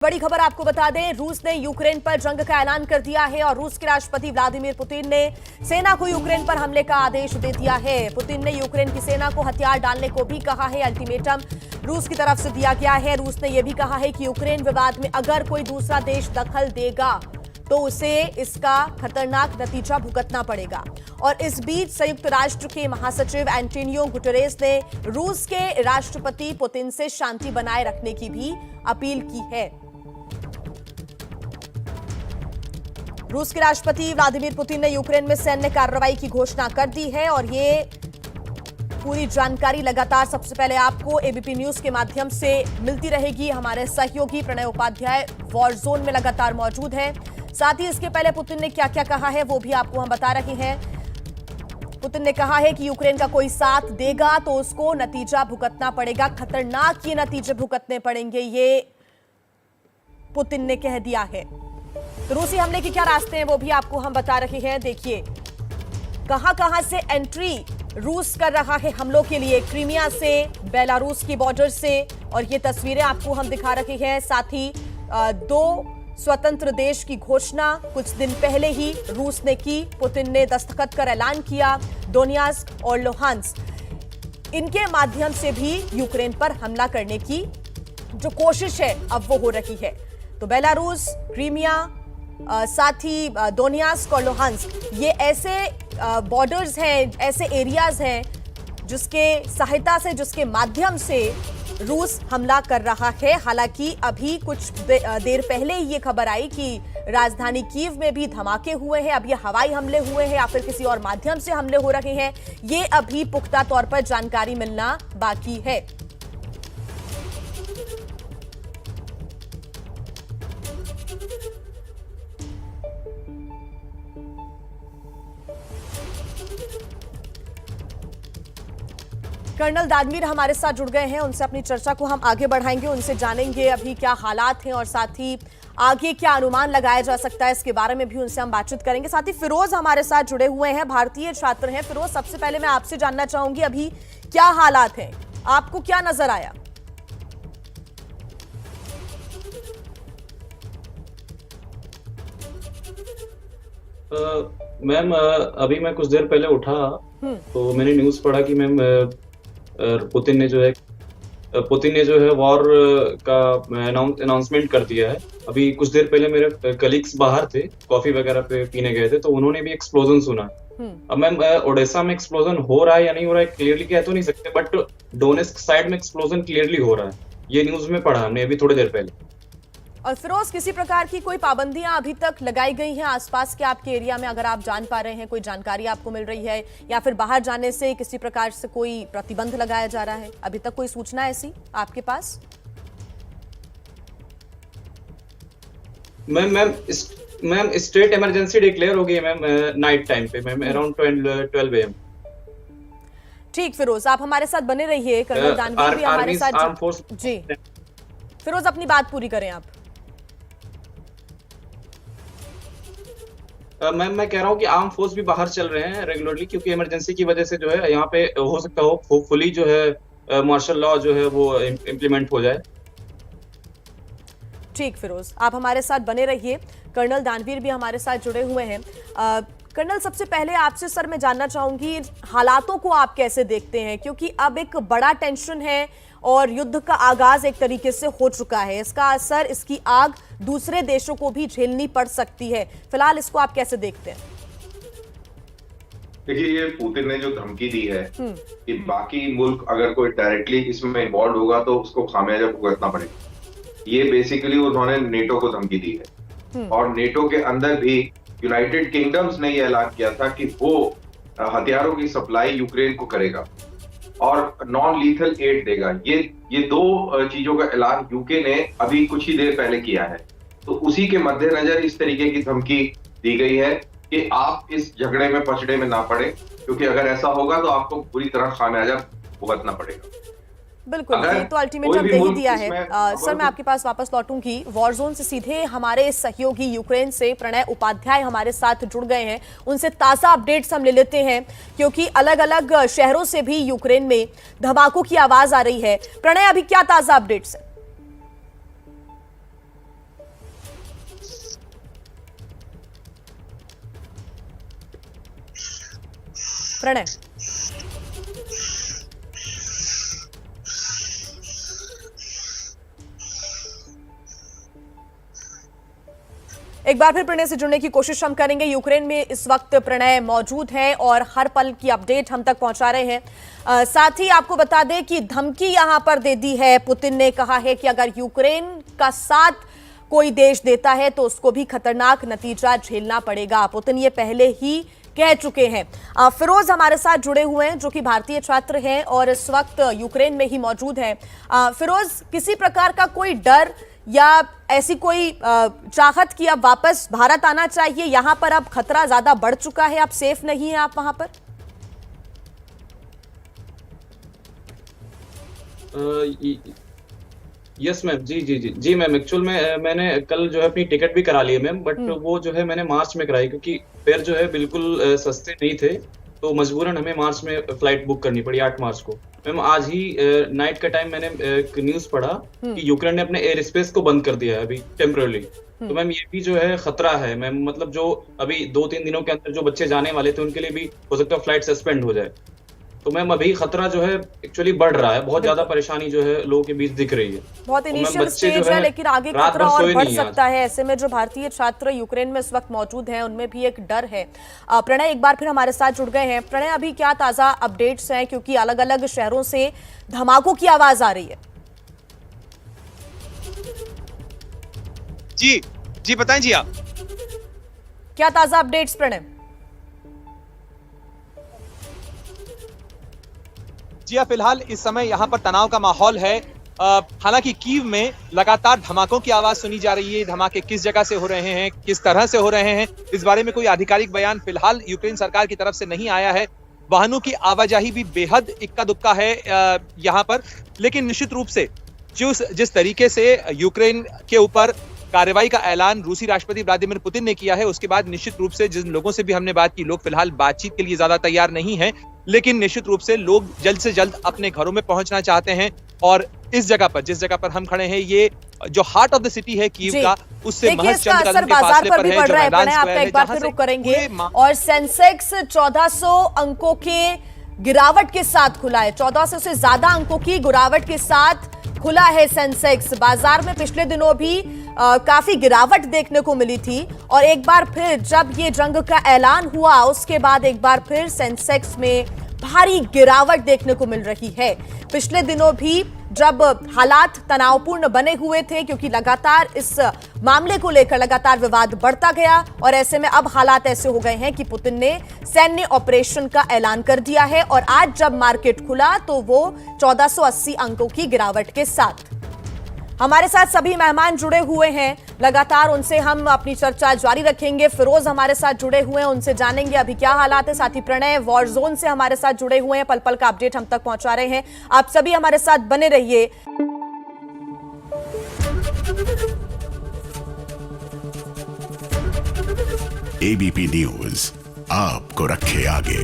बड़ी खबर आपको बता दें, रूस ने यूक्रेन पर जंग का ऐलान कर दिया है और रूस के राष्ट्रपति व्लादिमीर पुतिन ने सेना को यूक्रेन पर हमले का आदेश दे दिया है। पुतिन ने यूक्रेन की सेना को हथियार डालने को भी कहा है। अल्टीमेटम रूस की तरफ से दिया गया है। रूस ने यह भी कहा है कि यूक्रेन विवाद में अगर कोई दूसरा देश दखल देगा तो उसे इसका खतरनाक नतीजा भुगतना पड़ेगा। और इस बीच संयुक्त राष्ट्र के महासचिव एंटोनियो गुटेरेस ने रूस के राष्ट्रपति पुतिन से शांति बनाए रखने की भी अपील की है। रूस के राष्ट्रपति व्लादिमीर पुतिन ने यूक्रेन में सैन्य कार्रवाई की घोषणा कर दी है और ये पूरी जानकारी लगातार सबसे पहले आपको एबीपी न्यूज के माध्यम से मिलती रहेगी। हमारे सहयोगी प्रणय उपाध्याय वॉर जोन में लगातार मौजूद हैं। साथ ही इसके पहले पुतिन ने क्या क्या कहा है वो भी आपको हम बता रहे हैं। पुतिन ने कहा है कि यूक्रेन का कोई साथ देगा तो उसको नतीजा भुगतना पड़ेगा, खतरनाक ये नतीजे भुगतने पड़ेंगे, ये पुतिन ने कह दिया है। तो रूसी हमले के क्या रास्ते हैं वो भी आपको हम बता रहे हैं। देखिए कहां से एंट्री रूस कर रहा है हमलों के लिए, क्रीमिया से, बेलारूस की बॉर्डर से, और ये तस्वीरें आपको हम दिखा रहे हैं। साथ ही दो स्वतंत्र देश की घोषणा कुछ दिन पहले ही रूस ने की। पुतिन ने दस्तखत कर ऐलान किया, डोनियास्क और लुहांस्क, इनके माध्यम से भी यूक्रेन पर हमला करने की जो कोशिश है अब वो हो रही है। तो बेलारूस, क्रीमिया, साथ ही डोनियास्क और लुहांस्क, ये ऐसे बॉर्डर्स हैं, ऐसे एरियाज हैं जिसके सहायता से, जिसके माध्यम से रूस हमला कर रहा है। हालांकि अभी कुछ देर पहले ही ये खबर आई कि राजधानी कीव में भी धमाके हुए हैं। अब ये हवाई हमले हुए हैं या फिर किसी और माध्यम से हमले हो रहे हैं, ये अभी पुख्ता तौर पर जानकारी मिलना बाकी है। कर्नल दानवीर हमारे साथ जुड़ गए हैं, उनसे अपनी चर्चा को हम आगे बढ़ाएंगे, उनसे जानेंगे अभी क्या हालात हैं और साथ ही आगे क्या अनुमान लगाया जा सकता है, इसके बारे में भी उनसे हम बातचीत करेंगे। साथ ही फिरोज हमारे साथ जुड़े हुए हैं, भारतीय छात्र हैं। फिरोज, सबसे पहले मैं आपसे जानना चाहूंगी अभी क्या हालात हैं, आपको क्या नजर आया? मैम अभी मैं कुछ देर पहले उठा तो मैंने न्यूज पढ़ा कि मैम पुतिन ने जो है वॉर का अनाउंसमेंट कर दिया है। अभी कुछ देर पहले मेरे कलीग्स बाहर थे, कॉफी वगैरह पे पीने गए थे, तो उन्होंने भी एक्सप्लोजन सुना। अब मैम ओडेसा में एक्सप्लोजन हो रहा है या नहीं हो रहा है क्लियरली कह तो नहीं सकते, बट डोनेस्क साइड में एक्सप्लोजन क्लियरली हो रहा है, ये न्यूज में पढ़ा हमने अभी थोड़ी देर पहले। और फिरोज, किसी प्रकार की कोई पाबंदियां अभी तक लगाई गई हैं आसपास के आपके एरिया में, अगर आप जान पा रहे हैं, कोई जानकारी आपको मिल रही है, या फिर बाहर जाने से किसी प्रकार से कोई प्रतिबंध लगाया जा रहा है? अभी तक कोई सूचना ऐसी आपके पास? मैम स्टेट इमरजेंसी डिक्लेयर हो गई है मैम नाइट टाइम पे मैम, अराउंड 12 AM। ठीक फिरोज, आप हमारे साथ बने रहिए। कर्नल दानवीर भी हमारे साथ जी। फिरोज, अपनी बात पूरी करें आप। मैम मैं कह रहा हूँ कि आर्म फोर्स भी बाहर चल रहे हैं रेगुलरली, क्योंकि इमरजेंसी की वजह से जो है यहाँ पे हो सकता हो होपफुली जो है मार्शल लॉ जो है वो इम्प्लीमेंट हो जाए। ठीक फिरोज, आप हमारे साथ बने रहिए। कर्नल दानवीर भी हमारे साथ जुड़े हुए हैं। कर्नल, सबसे पहले आपसे सर मैं जानना चाहूंगी हालातों को आप कैसे देखते हैं, क्योंकि अब एक बड़ा टेंशन है और युद्ध का आगाज एक तरीके से हो चुका है। इसका असर, इसकी आग दूसरे देशों को भी झेलनी पड़ सकती है। फिलहाल इसको आप कैसे देखते हैं? देखिए, ये पुतिन ने जो धमकी दी है कि बाकी मुल्क अगर कोई डायरेक्टली इसमें इन्वॉल्व होगा तो उसको खामियाजा भुगतना पड़ेगा, ये बेसिकली उन्होंने नेटो को धमकी दी है। और नेटो के अंदर भी यूनाइटेड किंगडम्स ने यह ऐलान किया था कि वो हथियारों की सप्लाई यूक्रेन को करेगा और नॉन लीथल एड देगा। ये दो चीजों का ऐलान यूके ने अभी कुछ ही देर पहले किया है। तो उसी के मद्देनजर इस तरीके की धमकी दी गई है कि आप इस झगड़े में पछड़े में ना पड़े, क्योंकि अगर ऐसा होगा तो आपको पूरी तरह खामियाजा भुगतना पड़ेगा। बिल्कुल, ये तो अल्टीमेटम दे ही दिया है। सर, मैं आपके पास वापस लौटूंगी। वॉर जोन से सीधे हमारे सहयोगी यूक्रेन से प्रणय उपाध्याय हमारे साथ जुड़ गए हैं, उनसे ताजा अपडेट्स हम ले लेते हैं, क्योंकि अलग अलग शहरों से भी यूक्रेन में धमाकों की आवाज आ रही है। प्रणय, अभी क्या ताजा अपडेट्स है? प्रणय। एक बार फिर प्रणय से जुड़ने की कोशिश हम करेंगे। यूक्रेन में इस वक्त प्रणय मौजूद हैं और हर पल की अपडेट हम तक पहुंचा रहे हैं। साथ ही आपको बता दें कि धमकी यहां पर दे दी है। पुतिन ने कहा है कि अगर यूक्रेन का साथ कोई देश देता है तो उसको भी खतरनाक नतीजा झेलना पड़ेगा। पुतिन ये पहले ही कह चुके हैं। फिरोज हमारे साथ जुड़े हुए हैं जो कि भारतीय छात्र हैं और इस वक्त यूक्रेन में ही मौजूद हैं। फिरोज, किसी प्रकार का कोई डर या ऐसी कोई चाहत कि अब वापस भारत आना चाहिए, यहां पर अब खतरा ज्यादा बढ़ चुका है, अब सेफ नहीं है आप वहां पर? यस मैम, जी मैम। एक्चुअल में मैंने कल जो है अपनी टिकट भी करा ली है मैम, बट वो जो है मैंने मार्च में कराई क्योंकि फेयर जो है बिल्कुल सस्ते नहीं थे, तो मजबूरन हमें मार्च में फ्लाइट बुक करनी पड़ी 8 मार्च को। मैम आज ही नाइट का टाइम मैंने एक न्यूज पढ़ा कि यूक्रेन ने अपने एयर स्पेस को बंद कर दिया है अभी टेम्पररी। तो मैम ये भी जो है खतरा है मैम, मतलब जो अभी 2-3 दिनों के अंदर जो बच्चे जाने वाले थे उनके लिए भी हो सकता है फ्लाइट सस्पेंड हो जाए। तो मैम अभी खतरा जो है एक्चुअली बढ़ रहा है, बहुत ज्यादा परेशानी जो है लोगों के बीच दिख रही है। बहुत इनिशियल स्टेज है लेकिन आगे खतरा और बढ़ सकता है। ऐसे में जो भारतीय छात्र यूक्रेन में इस वक्त मौजूद हैं उनमें भी एक डर है। प्रणय एक बार फिर हमारे साथ जुड़ गए हैं। प्रणय, अभी क्या ताजा अपडेट्स हैं, क्योंकि अलग अलग शहरों से धमाकों की आवाज आ रही है? जी बताएं जी आप। क्या ताजा अपडेट्स प्रणय? जी हाँ, फिलहाल इस समय यहाँ पर तनाव का माहौल है। हालांकि कीव में लगातार धमाकों की आवाज सुनी जा रही है। धमाके किस जगह से हो रहे हैं, किस तरह से हो रहे हैं, इस बारे में कोई आधिकारिक बयान फिलहाल यूक्रेन सरकार की तरफ से नहीं आया है। वाहनों की आवाजाही भी बेहद इक्का दुक्का है यहाँ पर। लेकिन निश्चित रूप से जिस तरीके से यूक्रेन के ऊपर कार्रवाई का ऐलान रूसी राष्ट्रपति व्लादिमीर पुतिन ने किया है, उसके बाद निश्चित रूप से जिन लोगों से भी हमने बात की, लोग फिलहाल बातचीत के लिए ज्यादा तैयार नहीं हैं, लेकिन निश्चित रूप से लोग जल्द से जल्द अपने घरों में पहुंचना चाहते हैं। और इस जगह पर, जिस जगह पर हम खड़े हैं, ये जो हार्ट ऑफ द सिटी है कीव का, उससे महज चंद कदम के फासले पर है जो मैदान स्क्वायर है, जहां से करेंगे। और सेंसेक्स 1400 अंकों के गिरावट के साथ खुला है। 1400 से ज्यादा अंकों की गिरावट के साथ खुला है सेंसेक्स। बाजार में पिछले दिनों भी काफी गिरावट देखने को मिली थी और एक बार फिर जब ये जंग का ऐलान हुआ उसके बाद एक बार फिर सेंसेक्स में भारी गिरावट देखने को मिल रही है। पिछले दिनों भी जब हालात तनावपूर्ण बने हुए थे, क्योंकि लगातार इस मामले को लेकर लगातार विवाद बढ़ता गया और ऐसे में अब हालात ऐसे हो गए हैं कि पुतिन ने सैन्य ऑपरेशन का ऐलान कर दिया है और आज जब मार्केट खुला तो वो 1480 अंकों की गिरावट के साथ। हमारे साथ सभी मेहमान जुड़े हुए हैं, लगातार उनसे हम अपनी चर्चा जारी रखेंगे। फिरोज हमारे साथ जुड़े हुए हैं, उनसे जानेंगे अभी क्या हालात है। साथ ही प्रणय वॉर जोन से हमारे साथ जुड़े हुए हैं, पल पल का अपडेट हम तक पहुंचा रहे हैं। आप सभी हमारे साथ बने रहिए। एबीपी न्यूज आपको रखे आगे।